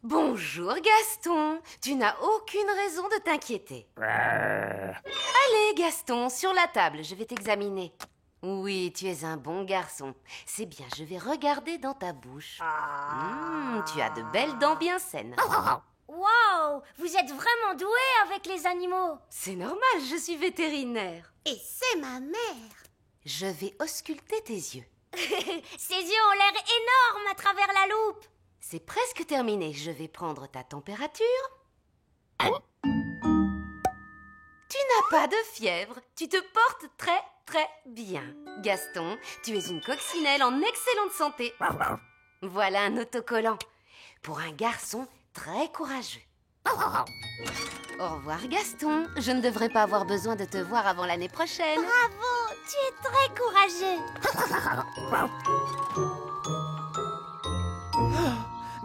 Bonjour Gaston, tu n'as aucune raison de t'inquiéter. Allez Gaston, sur la table, je vais t'examiner. Oui, tu es un bon garçon. C'est bien, je vais regarder dans ta bouche. Tu as de belles dents bien saines. Wow, vous êtes vraiment doué avec les animaux. C'est normal, je suis vétérinaire. Et c'est ma mère. Je vais ausculter tes yeux. Ses yeux ont l'air énormes à travers la loupe. C'est presque terminé, je vais prendre ta température. Tu n'as pas de fièvre, tu te portes très très bien. Gaston, tu es une coccinelle en excellente santé. Voilà un autocollant pour un garçon très courageux. Au revoir Gaston, je ne devrais pas avoir besoin de te voir avant l'année prochaine. Bravo, tu es très courageux.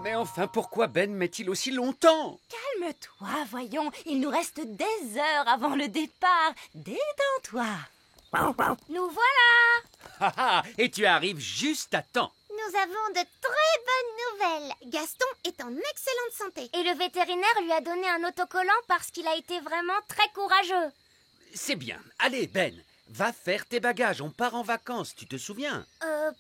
Mais enfin, pourquoi Ben met-il aussi longtemps? Calme-toi, voyons, il nous reste des heures avant le départ. Détends-toi. Nous voilà. Et tu arrives juste à temps. Nous avons de très bonnes nouvelles. Gaston est en excellente santé. Et le vétérinaire lui a donné un autocollant parce qu'il a été vraiment très courageux. C'est bien. Allez, Ben, va faire tes bagages. On part en vacances, tu te souviens?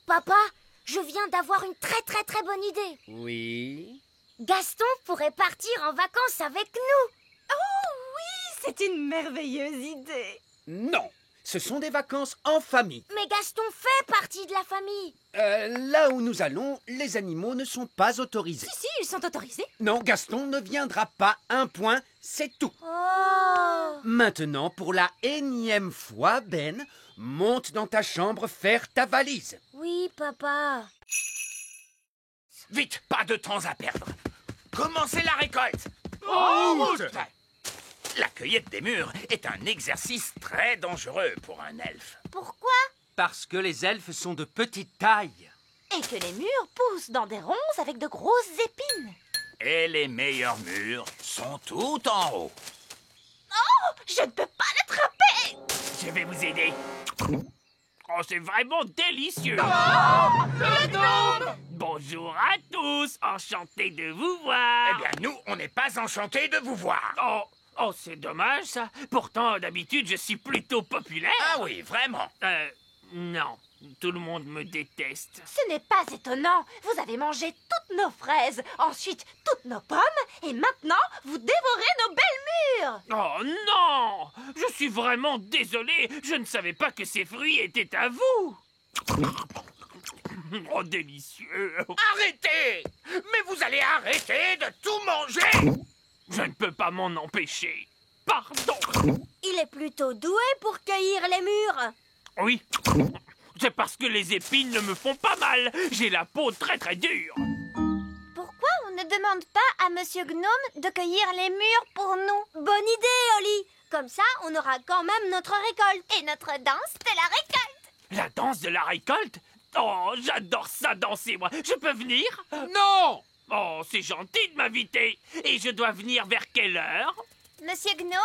Papa, je viens d'avoir une très très très bonne idée. Oui. Gaston pourrait partir en vacances avec nous. C'est une merveilleuse idée. Non, ce sont des vacances en famille. Mais Gaston fait partie de la famille. Là où nous allons, les animaux ne sont pas autorisés. Si, ils sont autorisés. Non, Gaston ne viendra pas. Un point, c'est tout. Oh. Maintenant, pour la énième fois, Ben, monte dans ta chambre faire ta valise. Oui, papa. Vite, pas de temps à perdre. Commencez la récolte. En route. La cueillette des mûres est un exercice très dangereux pour un elfe. Pourquoi? Parce que les elfes sont de petite taille. Et que les murs poussent dans des ronces avec de grosses épines. Et les meilleurs mûres sont tout en haut. Je ne peux pas l'attraper. Je vais vous aider. Oh, c'est vraiment délicieux. Bonjour à tous, enchanté de vous voir. Eh bien, nous, on n'est pas enchantés de vous voir. Oh, c'est dommage ça. Pourtant, d'habitude, je suis plutôt populaire. Ah oui, vraiment. Non, tout le monde me déteste. Ce n'est pas étonnant. Vous avez mangé toutes nos fraises, ensuite toutes nos pommes, et maintenant vous dévorez nos belles mûres. Oh non! Je suis vraiment désolé. Je ne savais pas que ces fruits étaient à vous. Oh, délicieux. Arrêtez! Mais vous allez arrêter de tout manger! Je ne peux pas m'en empêcher. Pardon. Il est plutôt doué pour cueillir les mûres. Oui. C'est parce que les épines ne me font pas mal. J'ai la peau très très dure. Pourquoi on ne demande pas à Monsieur Gnome de cueillir les mûres pour nous? Bonne idée, Oli. Comme ça, on aura quand même notre récolte. Et notre danse de la récolte. La danse de la récolte? Oh, j'adore ça danser, moi. Je peux venir? Non! Oh, c'est gentil de m'inviter. Et je dois venir vers quelle heure? Monsieur Gnome,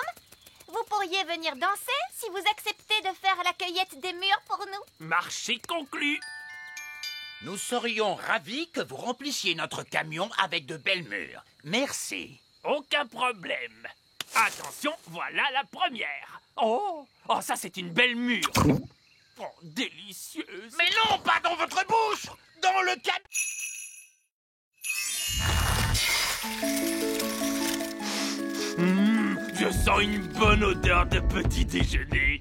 vous pourriez venir danser si vous acceptez de faire la cueillette des mûres pour nous. Marché conclu. Nous serions ravis que vous remplissiez notre camion avec de belles mûres. Merci. Aucun problème. Attention, voilà la première. Oh, ça c'est une belle mûre. Oh, délicieuse. Mais non, pas dans votre bouche. Dans le camion. Je sens une bonne odeur de petit déjeuner.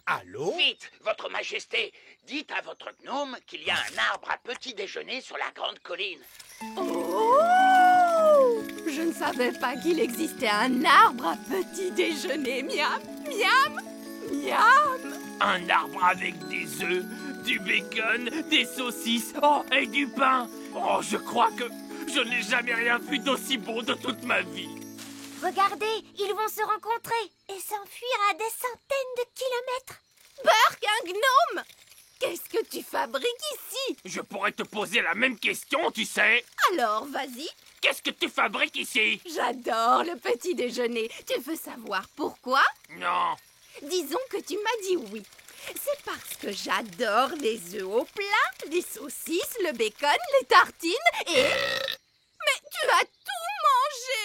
Allô? Vite, votre majesté, dites à votre gnome qu'il y a un arbre à petit déjeuner sur la grande colline. Oh! Je ne savais pas qu'il existait un arbre à petit déjeuner. Miam, miam, miam. Un arbre avec des œufs, du bacon, des saucisses, et du pain. Oh, je crois que je n'ai jamais rien vu d'aussi bon de toute ma vie. Regardez, ils vont se rencontrer et s'enfuir à des centaines de kilomètres. Bark, un gnome! Qu'est-ce que tu fabriques ici? Je pourrais te poser la même question, tu sais. Alors, vas-y. Qu'est-ce que tu fabriques ici? J'adore le petit déjeuner. Tu veux savoir pourquoi? Non. Disons que tu m'as dit oui. C'est parce que j'adore les œufs au plat, les saucisses, le bacon, les tartines et... Mais tu as tout mangé!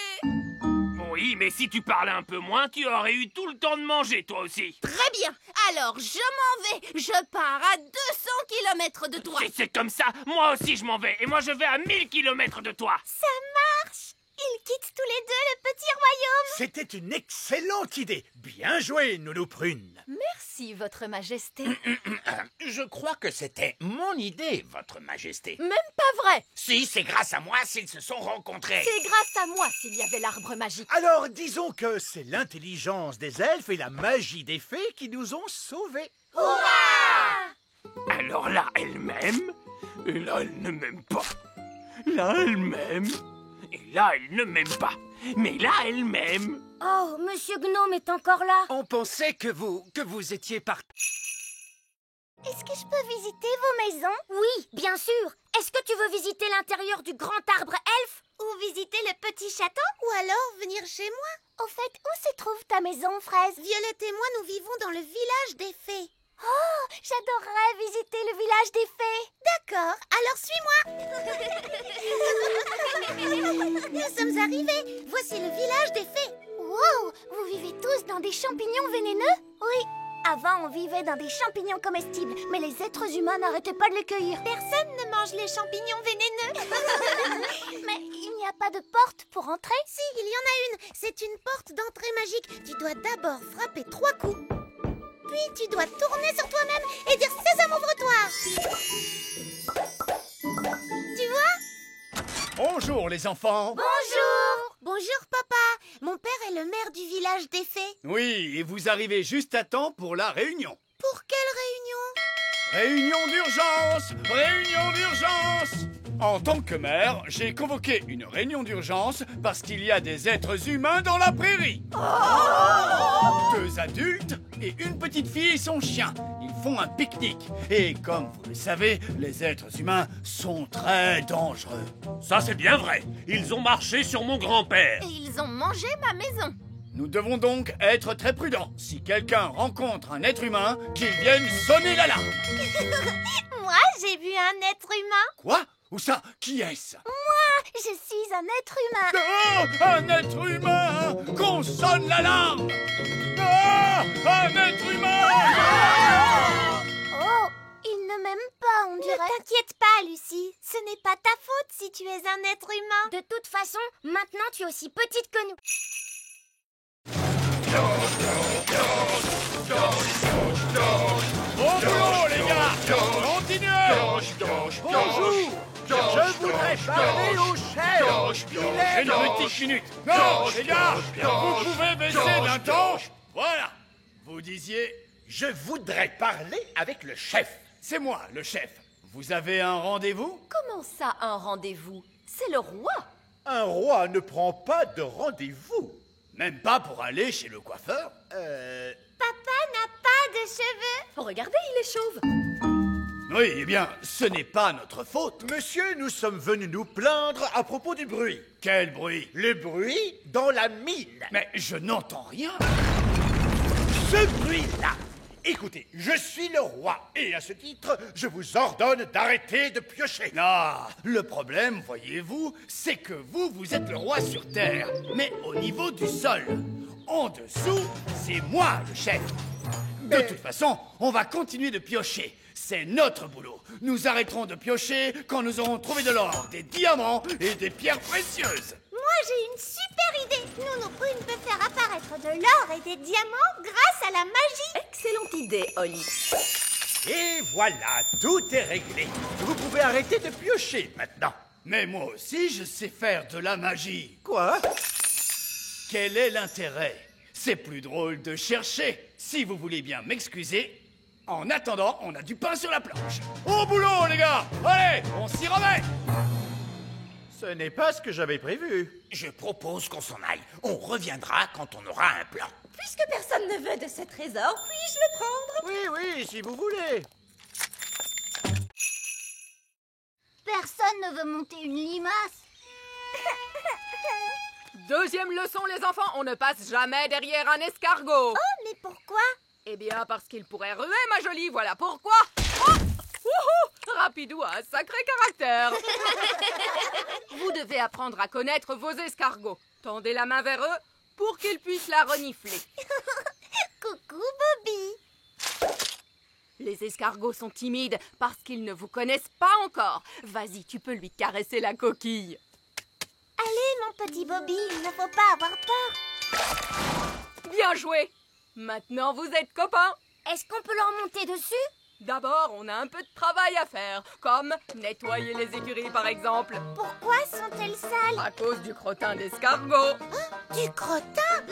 Oui, mais si tu parlais un peu moins, tu aurais eu tout le temps de manger, toi aussi. Très bien, alors je m'en vais. Je pars à 200 km de toi. Si c'est comme ça, moi aussi je m'en vais. Et moi je vais à 1000 km de toi. Ça marche! Ils quittent tous les deux le petit royaume. C'était une excellente idée. Bien joué, Nounou Prune. Merci, Votre Majesté. Je crois que c'était mon idée, Votre Majesté. Même pas vrai. Si, c'est grâce à moi s'ils se sont rencontrés. C'est grâce à moi s'il y avait l'arbre magique. Alors, disons que c'est l'intelligence des elfes et la magie des fées qui nous ont sauvés. Alors là, elle m'aime. Et là, elle ne m'aime pas. Là, elle m'aime. Et là, elle ne m'aime pas. Mais là, elle m'aime. Oh, Monsieur Gnome est encore là. On pensait que vous étiez parti. Est-ce que je peux visiter vos maisons? Oui, bien sûr. Est-ce que tu veux visiter l'intérieur du grand arbre elfe? Ou visiter le petit château? Ou alors venir chez moi. Au fait, où se trouve ta maison, Fraise? Violette et moi, nous vivons dans le village des fées. Oh, j'adorerais visiter le village des fées. D'accord, alors suis-moi. Nous sommes arrivés. Voici le village des fées. Wow, vous vivez tous dans des champignons vénéneux? Oui. Avant, on vivait dans des champignons comestibles, mais les êtres humains n'arrêtaient pas de les cueillir. Personne ne mange les champignons vénéneux. Mais il n'y a pas de porte pour entrer? Si, il y en a une. C'est une porte d'entrée magique. Tu dois d'abord frapper 3 coups. Puis tu dois tourner sur toi-même et dire « Sésame, ouvre-toi » Tu vois? Bonjour, les enfants. Bonjour. Bonjour, papa. Mon père est le maire du village des fées. Oui, et vous arrivez juste à temps pour la réunion. Pour quelle réunion? Réunion d'urgence! Réunion d'urgence! En tant que maire, j'ai convoqué une réunion d'urgence parce qu'il y a des êtres humains dans la prairie. 2 adultes et une petite fille et son chien. Ils font un pique-nique. Et comme vous le savez, les êtres humains sont très dangereux. Ça, c'est bien vrai. Ils ont marché sur mon grand-père. Et ils ont mangé ma maison. Nous devons donc être très prudents. Si quelqu'un rencontre un être humain, qu'il vienne sonner l'alarme. Moi, j'ai vu un être humain. Quoi? Où ça? Qui est-ce? Je suis un être humain. Oh, un être humain! Qu'on sonne l'alarme! Ah, un être humain! Oh, il ne m'aime pas, on dirait. Ne t'inquiète pas, Lucie. Ce n'est pas ta faute si tu es un être humain. De toute façon, maintenant tu es aussi petite que nous. Bon boulot, les gars! Continuez! Bonjour! Je voudrais parler au chef! Une petite minute! Non, les gars! Vous pouvez baisser d'un ton? Voilà! Vous disiez... Je voudrais parler avec le chef. C'est moi, le chef. Vous avez un rendez-vous? Comment ça, un rendez-vous? C'est le roi. Un roi ne prend pas de rendez-vous. Même pas pour aller chez le coiffeur? Papa n'a pas de cheveux. Regardez, il est chauve. Oui, eh bien, ce n'est pas notre faute. Monsieur, nous sommes venus nous plaindre à propos du bruit. Quel bruit? Le bruit dans la mine. Mais je n'entends rien. Ce bruit-là. Écoutez, je suis le roi et à ce titre, je vous ordonne d'arrêter de piocher. Ah, le problème, voyez-vous, c'est que vous êtes le roi sur Terre, mais au niveau du sol. En dessous, c'est moi le chef. De toute façon, on va continuer de piocher. C'est notre boulot. Nous arrêterons de piocher quand nous aurons trouvé de l'or, des diamants et des pierres précieuses. Moi, j'ai une super idée. Nounou Prune peut faire apparaître de l'or et des diamants grâce à la magie. Excellente idée, Holly. Et voilà, tout est réglé. Vous pouvez arrêter de piocher maintenant. Mais moi aussi, je sais faire de la magie. Quoi? Quel est l'intérêt? C'est plus drôle de chercher. Si vous voulez bien m'excuser, en attendant, on a du pain sur la planche. Au boulot, les gars! Allez, on s'y remet! Ce n'est pas ce que j'avais prévu. Je propose qu'on s'en aille. On reviendra quand on aura un plan. Puisque personne ne veut de ce trésor, puis-je le prendre? Oui, si vous voulez. Personne ne veut monter une limace. Deuxième leçon, les enfants, on ne passe jamais derrière un escargot. Oh, mais pourquoi? Eh bien, parce qu'il pourrait ruer, ma jolie, voilà pourquoi. Oh, wouhou, Rapidou a un sacré caractère. Vous devez apprendre à connaître vos escargots. Tendez la main vers eux pour qu'ils puissent la renifler. Coucou, Bobby. Les escargots sont timides parce qu'ils ne vous connaissent pas encore. Vas-y, tu peux lui caresser la coquille. Allez, mon petit Bobby, il ne faut pas avoir peur. Bien joué. Maintenant, vous êtes copains. Est-ce qu'on peut leur monter dessus? D'abord, on a un peu de travail à faire, comme nettoyer les écuries par exemple. Pourquoi sont-elles sales? À cause du crottin d'escargot. Du crottin?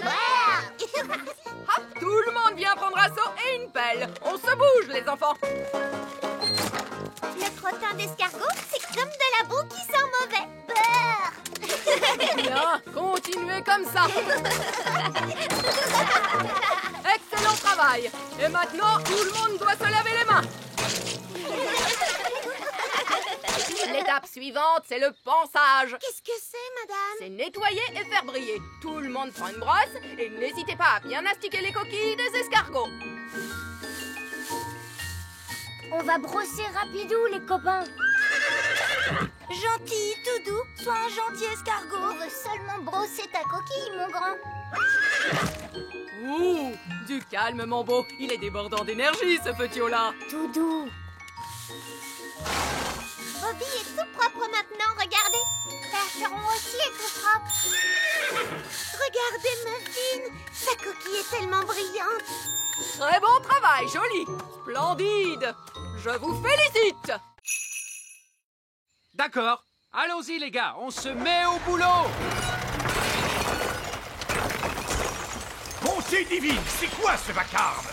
Hop, tout le monde vient prendre un seau et une pelle. On se bouge, les enfants. Le crottin d'escargot, c'est comme de la boue qui sent mauvais. Bien, continuez comme ça. Excellent travail. Et maintenant, tout le monde doit se laver les mains. L'étape suivante, c'est le ponçage. Qu'est-ce que c'est, madame? C'est nettoyer et faire briller. Tout le monde prend une brosse et n'hésitez pas à bien astiquer les coquilles des escargots. On va brosser Rapidou, les copains. Gentil, tout doux, sois un gentil escargot. On veut seulement brosser ta coquille, mon grand. Ouh, du calme, mon beau. Il est débordant d'énergie, ce petit-là. Tout doux. Bobby est tout propre maintenant, regardez. Percheron aussi est tout propre. Regardez Muffin, sa coquille est tellement brillante. Très bon travail, joli. Splendide. Je vous félicite. D'accord. Allons-y, les gars. On se met au boulot. Bonté divine, c'est quoi ce vacarme?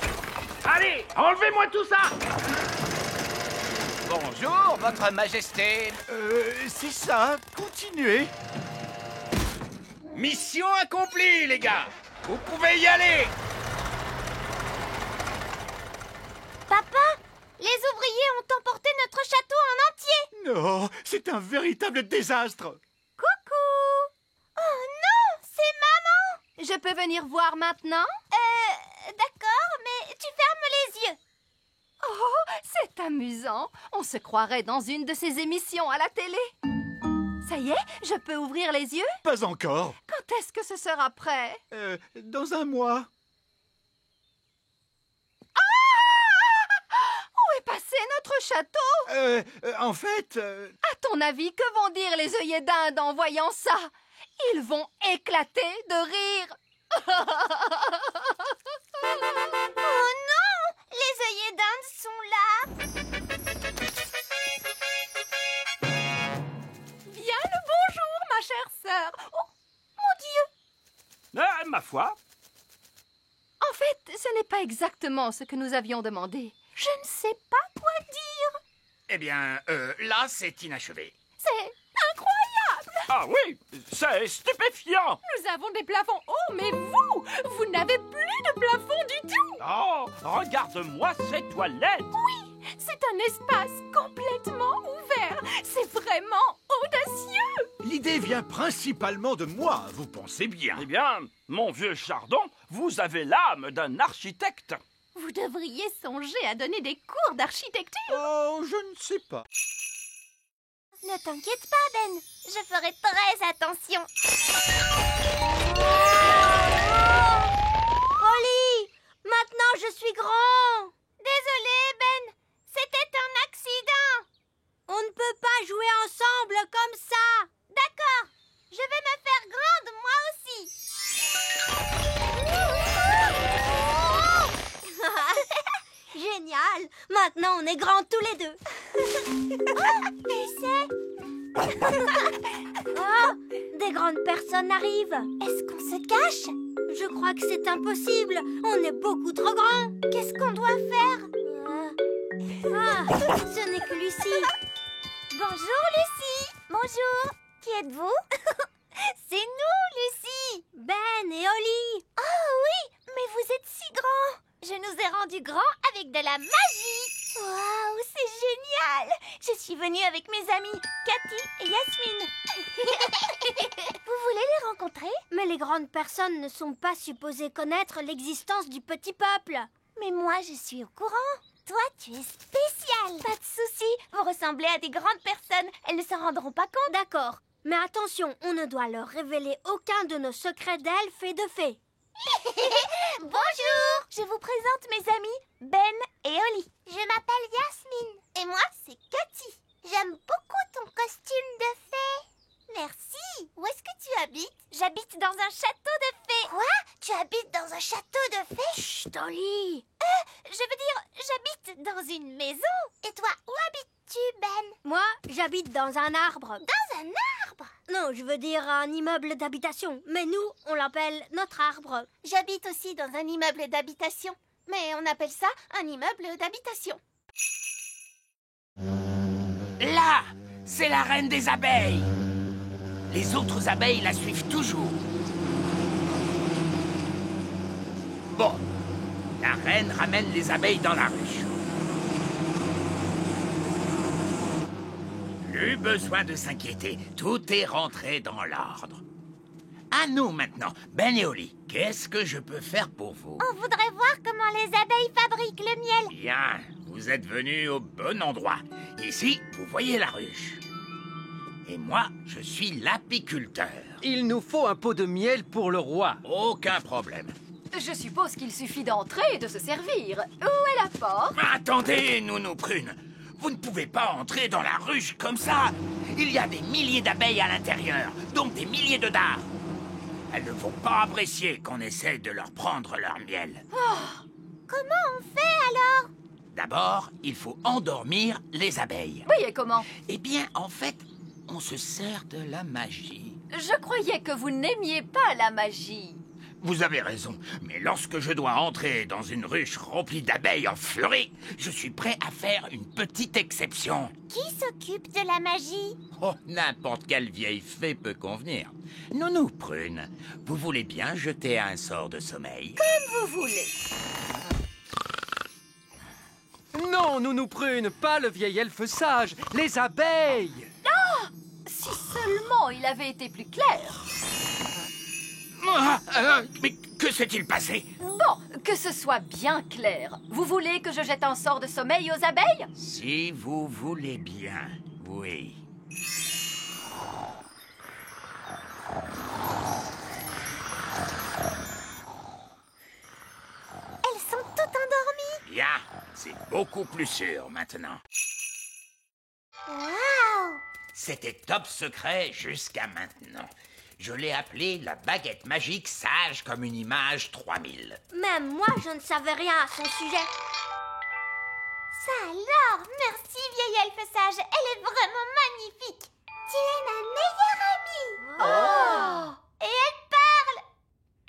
Allez, enlevez-moi tout ça. Bonjour, votre majesté. C'est ça, continuez. Mission accomplie, les gars. Vous pouvez y aller. Papa, les ouvriers ont emporté notre château en entier. Non, c'est un véritable désastre. Coucou. Oh non, c'est maman. Je peux venir voir maintenant? D'accord, mais tu fermes les yeux. Oh, c'est amusant. On se croirait dans une de ces émissions à la télé. Ça y est, je peux ouvrir les yeux? Pas encore. Quand est-ce que ce sera prêt? Dans un mois. Où est passé notre château? En fait... À ton avis, que vont dire les œillets d'Inde en voyant ça? Ils vont éclater de rire. Oh non, les œillets d'Inde sont là. Bien le bonjour, ma chère sœur. Oh, mon Dieu. Ma foi. En fait, ce n'est pas exactement ce que nous avions demandé. Je ne sais pas quoi dire. Eh bien, là, c'est inachevé. C'est incroyable. Ah oui, c'est stupéfiant. Nous avons des plafonds hauts, mais vous n'avez plus de plafond du tout. Oh, regarde-moi ces toilettes. Oui, c'est un espace complètement ouvert. C'est vraiment audacieux. L'idée vient principalement de moi, vous pensez bien. Eh bien, mon vieux Chardon, vous avez l'âme d'un architecte. Vous devriez songer à donner des cours d'architecture. Oh, je ne sais pas. Ne t'inquiète pas, Ben. Je ferai très attention. Holly, maintenant je suis grand. Désolé, Ben. C'était un accident. On ne peut pas jouer ensemble comme ça. D'accord. Je vais me faire grande, moi aussi. Génial. Maintenant, on est grands tous les deux. Et c'est... Oh, des grandes personnes arrivent. Est-ce qu'on se cache? Je crois que c'est impossible. On est beaucoup trop grands. Qu'est-ce qu'on doit faire? Ce n'est que Lucie. Bonjour, Lucie. Bonjour. Qui êtes-vous? C'est nous, Lucie. Ben et Holly. Oh oui, mais vous êtes si grands. Je nous ai rendus grands avec de la magie. Waouh, c'est génial. Je suis venue avec mes amis, Cathy et Yasmine. Vous voulez les rencontrer? Mais les grandes personnes ne sont pas supposées connaître l'existence du petit peuple. Mais moi, je suis au courant. Toi, tu es spécial. Pas de souci, vous ressemblez à des grandes personnes. Elles ne s'en rendront pas compte. D'accord, mais attention, on ne doit leur révéler aucun de nos secrets d'elfes et de fées. Bonjour. Je vous présente mes amis, Ben et Oli. Je m'appelle Yasmine. Et moi, c'est Cathy. J'aime beaucoup ton costume de fée. Merci. Où est-ce que tu habites? J'habite dans un château de fées. Quoi? Tu habites dans un château de fées? Chut, Oli. Je veux dire, j'habite dans une maison. Et toi, où habites-tu, Ben? Moi, j'habite dans un arbre. Dans un arbre? Non, je veux dire un immeuble d'habitation. Mais nous, on l'appelle notre arbre. J'habite aussi dans un immeuble d'habitation. Mais on appelle ça un immeuble d'habitation. Là, c'est la reine des abeilles. Les autres abeilles la suivent toujours. Bon, la reine ramène les abeilles dans la ruche. Plus besoin de s'inquiéter, tout est rentré dans l'ordre. À nous maintenant, Ben et Oli, qu'est-ce que je peux faire pour vous? On voudrait voir comment les abeilles fabriquent le miel. Bien, vous êtes venus au bon endroit. Ici, vous voyez la ruche. Et moi, je suis l'apiculteur. Il nous faut un pot de miel pour le roi. Aucun problème. Je suppose qu'il suffit d'entrer et de se servir. Où est la porte? Attendez, Nounou Prune. Vous ne pouvez pas entrer dans la ruche comme ça. Il y a des milliers d'abeilles à l'intérieur, donc des milliers de dards. Elles ne vont pas apprécier qu'on essaie de leur prendre leur miel. Comment on fait alors? D'abord, il faut endormir les abeilles. Oui, et comment? Eh bien, en fait, on se sert de la magie. Je croyais que vous n'aimiez pas la magie. Vous avez raison, mais lorsque je dois entrer dans une ruche remplie d'abeilles en furie, je suis prêt à faire une petite exception. Qui s'occupe de la magie? Oh, n'importe quelle vieille fée peut convenir. Nounou Prune, vous voulez bien jeter un sort de sommeil? Comme vous voulez. Non, Nounou Prune, pas le vieil elfe sage, les abeilles. Ah! Si seulement il avait été plus clair. Mais que s'est-il passé? Bon, que ce soit bien clair. Vous voulez que je jette un sort de sommeil aux abeilles? Si vous voulez bien, oui. Elles sont toutes endormies. Bien, c'est beaucoup plus sûr maintenant. Waouh! C'était top secret jusqu'à maintenant. Je l'ai appelé la baguette magique sage comme une image 3000. Même moi, je ne savais rien à son sujet. Ça alors! Merci, vieille elfe sage. Elle est vraiment magnifique. Tu es ma meilleure amie. Oh! Et elle parle.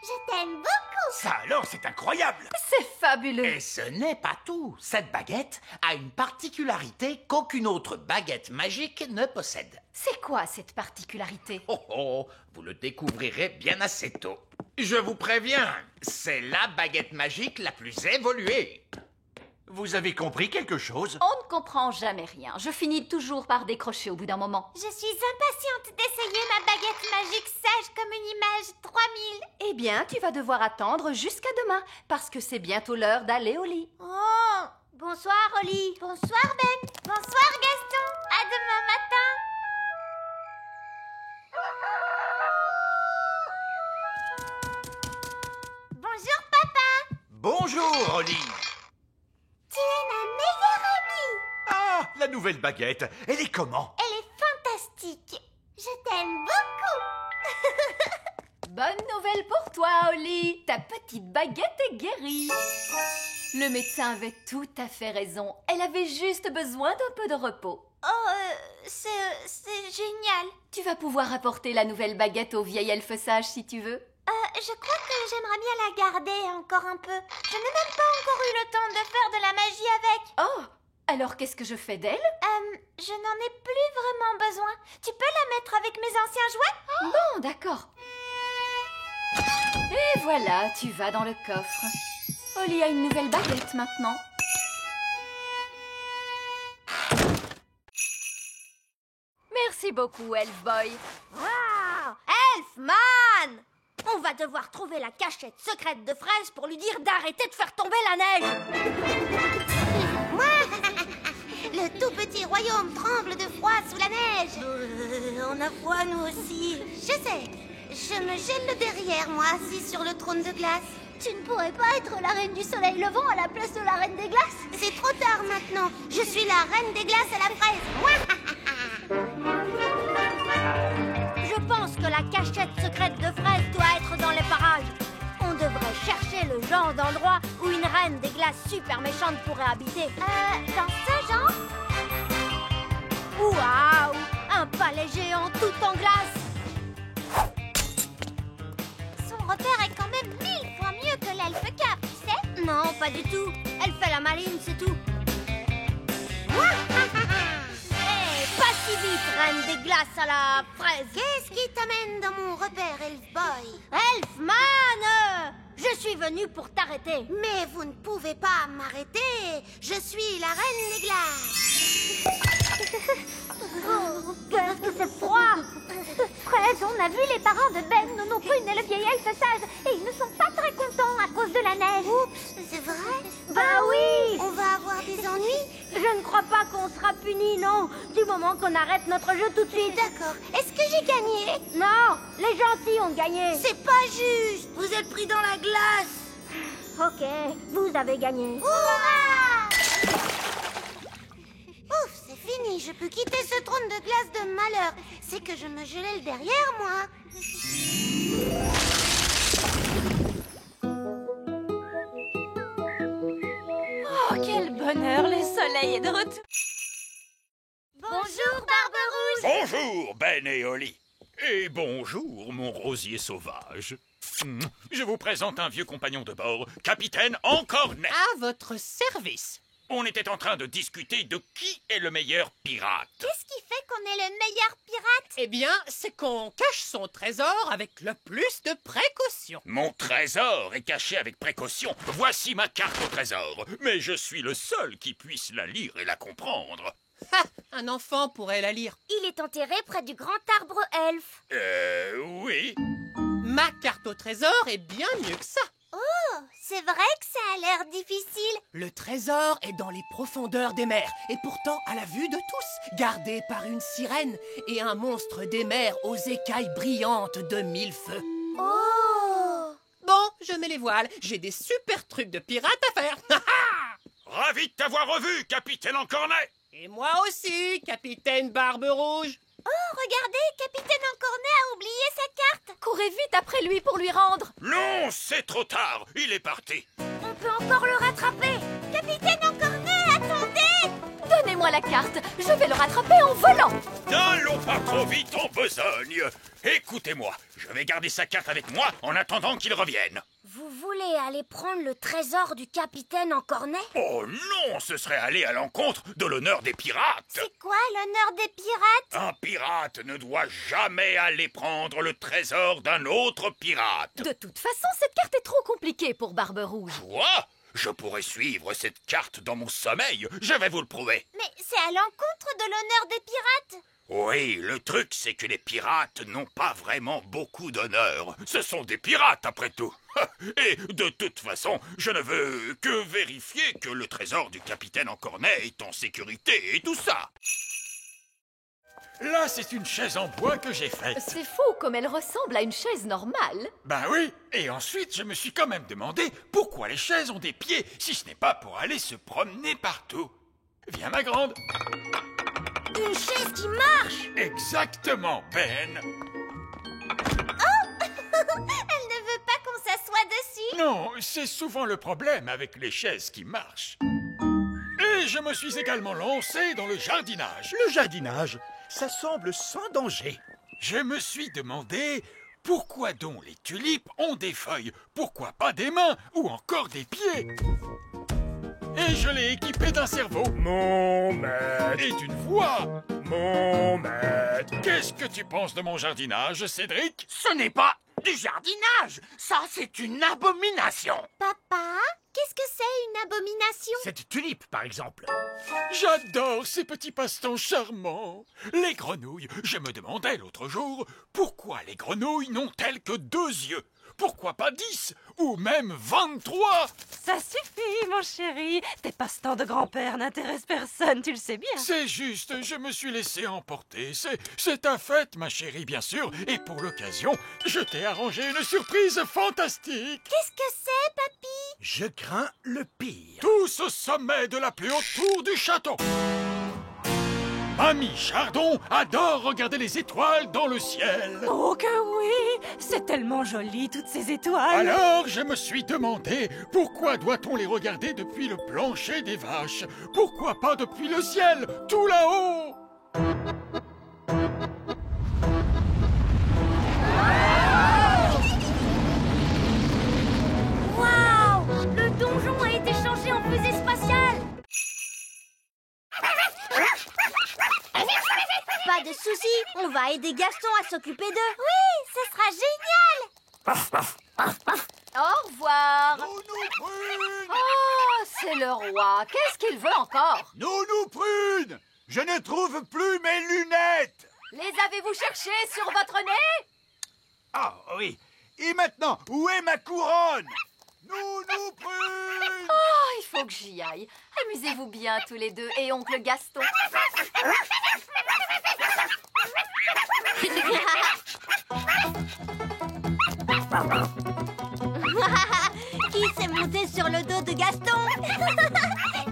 Je t'aime beaucoup. Ça alors, c'est incroyable! C'est fabuleux. Et ce n'est pas tout. Cette baguette a une particularité qu'aucune autre baguette magique ne possède. C'est quoi cette particularité? Oh oh, vous le découvrirez bien assez tôt. Je vous préviens, c'est la baguette magique la plus évoluée. Vous avez compris quelque chose? On ne comprend jamais rien. Je finis toujours par décrocher au bout d'un moment. Je suis impatiente d'essayer ma baguette magique sage comme une image 3000. Eh bien, tu vas devoir attendre jusqu'à demain, parce que c'est bientôt l'heure d'aller au lit. Oh! Bonsoir, Oli. Bonsoir, Ben. Bonsoir, Gaston. À demain matin. Bonjour, papa. Bonjour, Oli. Tu es ma meilleure amie. Ah, la nouvelle baguette. Elle est comment? Elle est fantastique. Je t'aime beaucoup. Bonne nouvelle pour toi, Oli. Ta petite baguette est guérie. Le médecin avait tout à fait raison. Elle avait juste besoin d'un peu de repos. Oh, c'est génial. Tu vas pouvoir apporter la nouvelle baguette au vieil elfe sage si tu veux. Je crois que j'aimerais bien la garder encore un peu. Je n'ai même pas encore eu le temps de faire de la magie avec. Oh, alors qu'est-ce que je fais d'elle? Je n'en ai plus vraiment besoin. Tu peux la mettre avec mes anciens jouets? Bon, d'accord. Et voilà, tu vas dans le coffre. Oli a une nouvelle baguette maintenant. Merci beaucoup, Elf Boy. Wow! Elfman! On va devoir trouver la cachette secrète de Fraise pour lui dire d'arrêter de faire tomber la neige. Le tout petit royaume tremble de froid sous la neige. On a froid, nous aussi. Je sais. Je me gèle le derrière, moi, assis sur le trône de glace. Tu ne pourrais pas être la reine du soleil levant à la place de la reine des glaces? C'est trop tard maintenant. Je suis la reine des glaces à la fraise. Je pense que la cachette secrète de Fraise doit être dans les parages. On devrait chercher le genre d'endroit où une reine des glaces super méchante pourrait habiter. Dans ce genre? Waouh! Un palais géant tout en glace! Son repère est quand même 1000 fois mieux que l'elfe Cap, tu sais? Non, pas du tout. Elle fait la maline, c'est tout. Pas si vite, reine des glaces à la fraise. Qu'est-ce qui t'amène dans mon repère, Elf Boy? Elfman! Je suis venue pour t'arrêter. Mais vous ne pouvez pas m'arrêter. Je suis la reine des glaces. Oh, qu'est-ce que c'est froid! Fraise, on a vu les parents de Ben, Nono Prune et le vieil elfe sage, et ils ne sont pas très contents à cause de la neige. Oups, c'est vrai? Bah oui! On va avoir des ennuis? Je ne crois pas qu'on sera punis, non, du moment qu'on arrête notre jeu tout de suite. D'accord. Est-ce que j'ai gagné? Non, les gentils ont gagné. C'est pas juste. Vous êtes pris dans la glace. Ok, vous avez gagné. Hurrah! Ouf, c'est fini. Je peux quitter ce trône de glace de malheur. C'est que je me gelais le derrière, moi. Oh, quel bonheur, le soleil est de retour. Bonjour, Barbe Rouge. Bonjour, Ben et Oli. Et bonjour, mon rosier sauvage. Je vous présente un vieux compagnon de bord, capitaine Encornet. À votre service. On était en train de discuter de qui est le meilleur pirate. Qu'est-ce qui fait qu'on est le meilleur pirate? Eh bien, c'est qu'on cache son trésor avec le plus de précaution. Mon trésor est caché avec précaution. Voici ma carte au trésor. Mais je suis le seul qui puisse la lire et la comprendre. Ha! Un enfant pourrait la lire. Il est enterré près du grand arbre elfe. Oui. Ma carte au trésor est bien mieux que ça. Oh, c'est vrai que ça a l'air difficile. Le trésor est dans les profondeurs des mers, et pourtant à la vue de tous, gardé par une sirène et un monstre des mers aux écailles brillantes de 1000 feux. Oh! Bon, je mets les voiles, j'ai des super trucs de pirate à faire. Ravi de t'avoir revu, capitaine Encornet. Et moi aussi, capitaine Barbe Rouge. Oh, regardez, capitaine Encornet a oublié sa carte. Courez vite après lui pour lui rendre. Non, c'est trop tard. Il est parti. On peut encore le rattraper. Capitaine Encornet, attendez! Donnez-moi la carte, je vais le rattraper en volant. N'allons pas trop vite en besogne. Écoutez-moi, je vais garder sa carte avec moi en attendant qu'il revienne. Vous voulez aller prendre le trésor du capitaine Encornet? Oh non, ce serait aller à l'encontre de l'honneur des pirates. C'est quoi l'honneur des pirates? Un pirate ne doit jamais aller prendre le trésor d'un autre pirate. De toute façon, cette carte est trop compliquée pour Barbe Rouge. Quoi? Je pourrais suivre cette carte dans mon sommeil, je vais vous le prouver. Mais c'est à l'encontre de l'honneur des pirates. Oui, le truc c'est que les pirates n'ont pas vraiment beaucoup d'honneur. Ce sont des pirates après tout. Et de toute façon, je ne veux que vérifier que le trésor du capitaine Encornet est en sécurité et tout ça. Là, c'est une chaise en bois que j'ai faite. C'est fou comme elle ressemble à une chaise normale. Ben oui, et ensuite je me suis quand même demandé pourquoi les chaises ont des pieds si ce n'est pas pour aller se promener partout. Viens ma grande. Une chaise qui marche! Exactement, Ben. Elle ne veut pas qu'on s'assoie dessus. Non, c'est souvent le problème avec les chaises qui marchent. Et je me suis également lancé dans le jardinage. Le jardinage, ça semble sans danger. Je me suis demandé pourquoi donc les tulipes ont des feuilles, pourquoi pas des mains ou encore des pieds. Et je l'ai équipé d'un cerveau. Mon maître. Et d'une voix. Mon maître. Qu'est-ce que tu penses de mon jardinage, Cédric? Ce n'est pas du jardinage. Ça, c'est une abomination. Papa, qu'est-ce que c'est une abomination? Cette tulipe, par exemple. J'adore ces petits passe-temps charmants. Les grenouilles, je me demandais l'autre jour, pourquoi les grenouilles n'ont-elles que 2 yeux? Pourquoi pas 10 ou même 23? Ça suffit, mon chéri. Tes passe-temps de grand-père n'intéressent personne, tu le sais bien. C'est juste, je me suis laissé emporter. C'est ta fête, ma chérie, bien sûr. Et pour l'occasion, je t'ai arrangé une surprise fantastique. Qu'est-ce que c'est, papy? Je crains le pire. Tous au sommet de la plus haute tour du château. Mamie Chardon adore regarder les étoiles dans le ciel. Oh que oui! C'est tellement joli, toutes ces étoiles. Alors, je me suis demandé, pourquoi doit-on les regarder depuis le plancher des vaches? Pourquoi pas depuis le ciel, tout là-haut? Waouh! Le donjon a été changé en fusée spatiale! Pas de soucis, on va aider Gaston à s'occuper d'eux. Oui, ce sera génial! Au revoir. Nounou Prune! Oh, c'est le roi. Qu'est-ce qu'il veut encore? Nounou Prune! Je ne trouve plus mes lunettes! Les avez-vous cherchées sur votre nez? Ah oui. Et maintenant, où est ma couronne? Nounou Prune! Oh, il faut que j'y aille. Amusez-vous bien tous les deux et oncle Gaston. Qui s'est monté sur le dos de Gaston?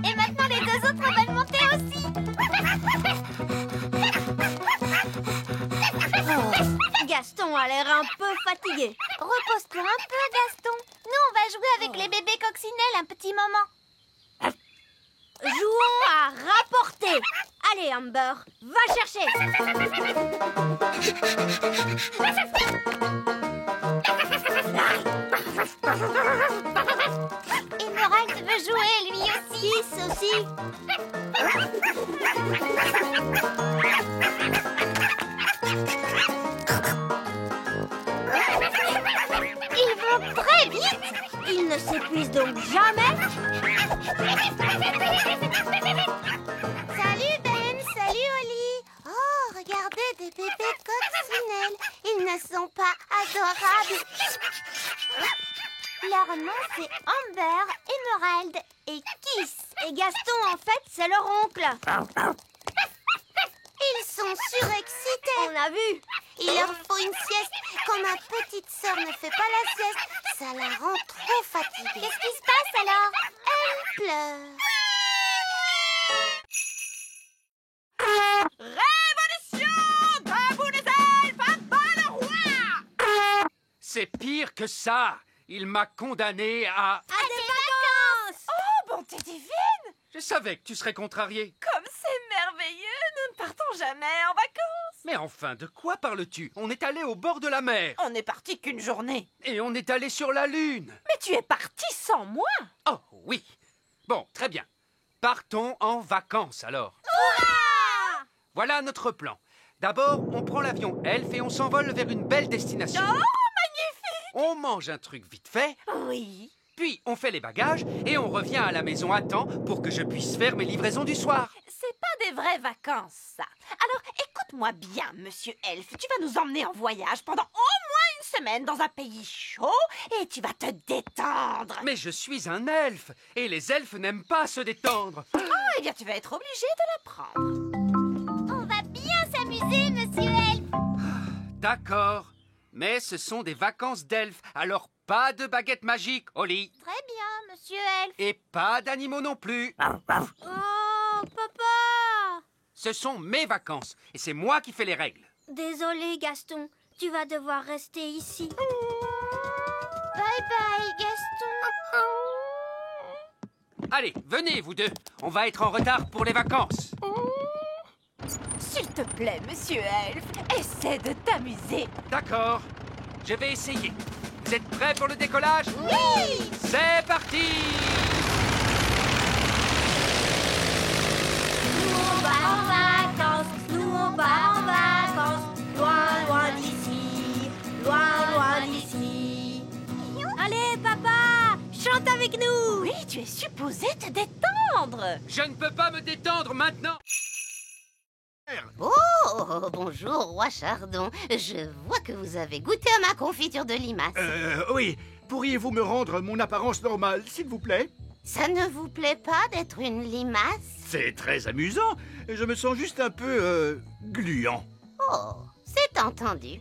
Et maintenant les 2 autres veulent monter aussi. Oh, Gaston a l'air un peu fatigué. Repose-toi un peu, Gaston. Nous, on va jouer avec les bébés coccinelles un petit moment. Jouons à rapporter. Allez, Amber, va chercher. Emerald veut jouer, lui aussi. Kiss aussi. Ils vont très vite. Ils ne s'épuisent donc jamais. Salut Ben, salut Oli. Oh, regardez des bébés coccinelles. Ils ne sont pas adorables. Leur nom c'est Amber, Emerald et Kiss. Et Gaston en fait c'est leur oncle. Ils sont surexcités. On a vu. Il leur faut une sieste. Quand ma petite sœur ne fait pas la sieste, ça la rend trop fatiguée. Qu'est-ce qui se passe alors? Elle pleure. Révolution! Debout les elfes, à bas le roi! C'est pire que ça. Il m'a condamné à... À des vacances. Oh, bonté divine! Je savais que tu serais contrarié. Comme c'est merveilleux, nous ne partons jamais en vacances. Mais enfin, de quoi parles-tu? On est allé au bord de la mer. On n'est parti qu'une journée. Et on est allé sur la Lune. Mais tu es parti sans moi. Oh, oui. Bon, très bien. Partons en vacances, alors. Hurrah! Voilà notre plan. D'abord, on prend l'avion Elf et on s'envole vers une belle destination. Oh, magnifique! On mange un truc vite fait. Oui. Puis, on fait les bagages et on revient à la maison à temps pour que je puisse faire mes livraisons du soir. C'est pas des vraies vacances, ça. Alors, écoute-moi bien, monsieur Elf. Tu vas nous emmener en voyage pendant au moins une semaine dans un pays chaud et tu vas te détendre. Mais je suis un elfe et les elfes n'aiment pas se détendre. Oh, eh bien, tu vas être obligé de l'apprendre. On va bien s'amuser, monsieur Elf. D'accord, mais ce sont des vacances d'elfes, alors pas de baguette magique, Oli. Très bien, monsieur Elf. Et pas d'animaux non plus. Oh, papa! Ce sont mes vacances et c'est moi qui fais les règles. Désolé, Gaston. Tu vas devoir rester ici. Bye bye, Gaston. Allez, venez vous deux. On va être en retard pour les vacances. S'il te plaît, monsieur Elf, essaie de t'amuser. D'accord, je vais essayer. Vous êtes prêts pour le décollage? Oui! C'est parti! Nous on va en vacances, nous on va en vacances, loin, loin d'ici, loin, loin d'ici. Allez, papa, chante! chante avec nous. Oui, tu es supposé te détendre. Je ne peux pas me détendre maintenant. Oh, bonjour, roi Chardon. Je vois que vous avez goûté à ma confiture de limace. Oui. Pourriez-vous me rendre mon apparence normale, s'il vous plaît? Ça ne vous plaît pas d'être une limace? C'est très amusant. Je me sens juste un peu, gluant. Oh, c'est entendu.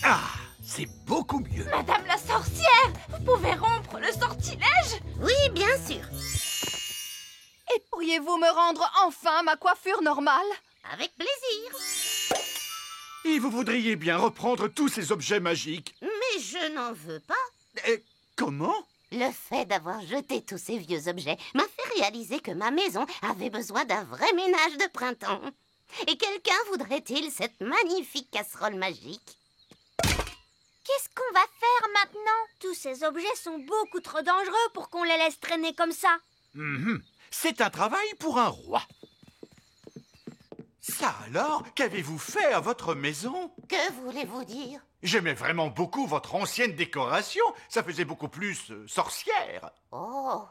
Ah, c'est beaucoup mieux. Madame la sorcière, vous pouvez rompre le sortilège? Oui, bien sûr. Et pourriez-vous me rendre enfin ma coiffure normale? Avec plaisir. Et vous voudriez bien reprendre tous ces objets magiques? Mais je n'en veux pas. Comment? Le fait d'avoir jeté tous ces vieux objets m'a fait réaliser que ma maison avait besoin d'un vrai ménage de printemps. Et quelqu'un voudrait-il cette magnifique casserole magique? Qu'est-ce qu'on va faire maintenant? Tous ces objets sont beaucoup trop dangereux pour qu'on les laisse traîner comme ça. C'est un travail pour un roi. Ça alors, qu'avez-vous fait à votre maison? Que voulez-vous dire? J'aimais vraiment beaucoup votre ancienne décoration. Ça faisait beaucoup plus sorcière. Oh,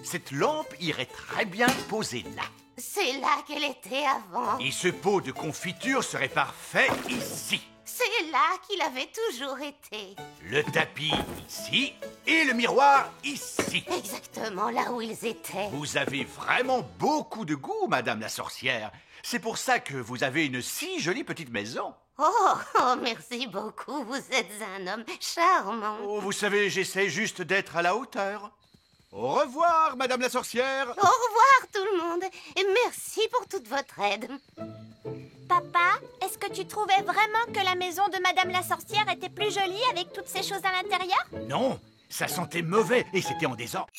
Cette lampe irait très bien posée là. c'est là qu'elle était avant. Et ce pot de confiture serait parfait ici. C'est là qu'il avait toujours été. Le tapis ici et le miroir ici. Exactement là où ils étaient. Vous avez vraiment beaucoup de goût, Madame la sorcière. C'est pour ça que vous avez une si jolie petite maison. Oh, merci beaucoup. Vous êtes un homme charmant. Oh, vous savez, j'essaie juste d'être à la hauteur. Au revoir, Madame la sorcière. Au revoir tout le monde. Et merci pour toute votre aide. Papa, est-ce que tu trouvais vraiment que la maison de Madame la sorcière était plus jolie avec toutes ces choses à l'intérieur? Non, ça sentait mauvais et c'était en désordre.